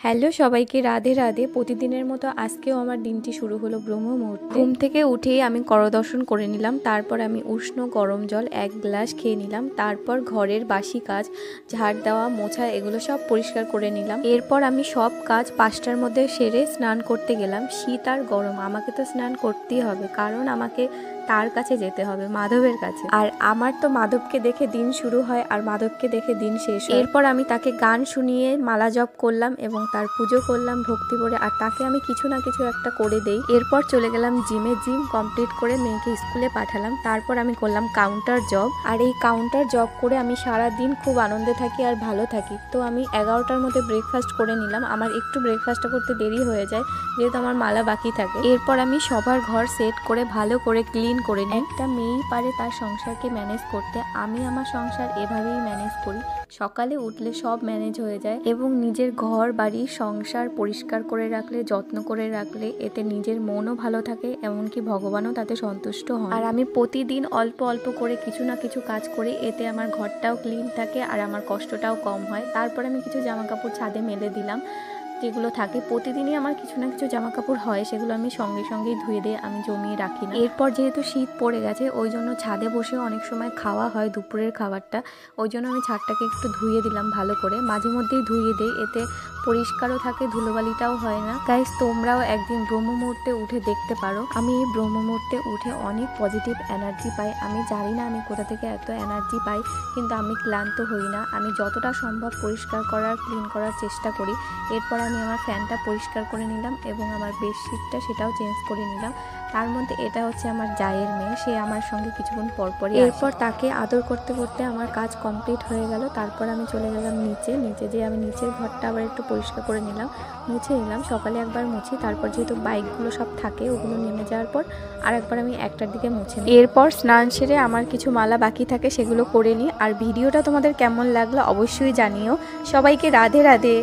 Hello সবাইকে, রাধে রাধে। প্রতিদিনের মতো আজকেও আমার দিনটি শুরু হলো ব্রহ্ম মুহূর্তে। ঘুম থেকে উঠেই আমি করদর্শন করে নিলাম, তারপর আমি উষ্ণ গরম জল 1 গ্লাস খেয়ে নিলাম। তারপর ঘরের বাসি কাজ, ঝাড় দেওয়া, মোছা, এগুলো সব পরিষ্কার করে নিলাম। এরপর আমি সব কাজ 5টার মধ্যে সেরে স্নান করতে গেলাম। শীত আর গরম, আমাকে তো স্নান করতেই হবে, কারণ আমাকে তার কাছে যেতে হবে, মাধবের কাছে। আর আমার তো মাধবকে দেখে দিন শুরু হয় আর মাধবকে দেখে দিন শেষ হয়। এরপর আমি তাকে গান শুনিয়ে মালা জপ করলাম এবং তার পুজো করলাম ভক্তি করে, আর তাকে আমি কিছু না কিছু একটা করে দেই। এরপর চলে গেলাম জিমে, জিম কমপ্লিট করে মেয়েকে স্কুলে পাঠালাম। তারপর আমি করলাম কাউন্টার জব, আর এই কাউন্টার জব করে আমি সারা দিন খুব আনন্দে থাকি আর ভালো থাকি। তো আমি 11টার মধ্যে ব্রেকফাস্ট করে নিলাম। আমার একটু ব্রেকফাস্টটা করতে দেরি হয়ে যায়, যেহেতু আমার মালা বাকি থাকে। এরপর আমি সবার ঘর সেট করে ভালো করে ক্লিন করে নিই। একটা মেয়েই পারে তার সংসারকে ম্যানেজ করতে, আমি আমার সংসার এভাবেই ম্যানেজ করি। সকালে উঠলে সব ম্যানেজ হয়ে যায় এবং নিজের ঘর বাড়ি সংসার পরিষ্কার করে রাখলে, যত্ন করে রাখলে, এতে নিজের মনও ভালো থাকে, এমনকি ভগবানও তাতে সন্তুষ্ট হন। আর আমি প্রতিদিন অল্প অল্প করে কিছু না কিছু কাজ করি, এতে আমার ঘরটাও ক্লিন থাকে আর আমার কষ্টটাও কম হয়। তারপর আমি কিছু জামা কাপড় ছাদে মেলে দিলাম, যেগুলো থাকে প্রতিদিনই আমার কিছু না কিছু জামা কাপড় হয়, সেগুলো আমি সঙ্গে সঙ্গেই ধুয়ে দিয়ে আমি জমিয়ে রাখি না। এরপর যেহেতু শীত পড়ে গেছে, ওই জন্য ছাদে বসে অনেক সময় খাওয়া হয় দুপুরের খাবারটা, ওই জন্য আমি ছাদটাকে একটু ধুয়ে দিলাম ভালো করে, মাঝে মধ্যেই ধুয়ে দিই, এতে পরিষ্কারও থাকে, ধুলোবালিটাও হয় না। গাইস, তোমরাও একদিন ব্রহ্ম মুহূর্তে উঠে দেখতে পারো। আমি এই ব্রহ্ম মুহূর্তে উঠে অনেক পজিটিভ এনার্জি পাই। আমি জানি না আমি কোথা থেকে এত এনার্জি পাই, কিন্তু আমি ক্লান্ত হই না। আমি যতটা সম্ভব পরিষ্কার করার, ক্লিন করার চেষ্টা করি। এরপর আমি আমার ফ্যানটা পরিষ্কার করে নিলাম এবং আমার বেডশিটটা সেটাও চেঞ্জ করে নিলাম। তার মধ্যে এটা হচ্ছে আমার জায়ের মেয়ে, সে আমার সঙ্গে কিছুক্ষণ পরপরই। এরপর তাকে আদর করতে করতে আমার কাজ কমপ্লিট হয়ে গেল। তারপর আমি চলে গেলাম নিচে যেয়ে আমি নিচের ঘরটা আবার একটু পরিষ্কার করে নিলাম, মুছে নিলাম। সকালে একবার মুছি, তারপর যেহেতু বাইকগুলো সব থাকে, ওগুলো নেমে যাওয়ার পর আর একবার আমি 1টার দিকে মুছে নিই। এরপর স্নান সেরে আমার কিছু মালা বাকি থাকে, সেগুলো করে নিই। আর ভিডিওটা তোমাদের কেমন লাগলো অবশ্যই জানিও। সবাইকে রাধে রাধে।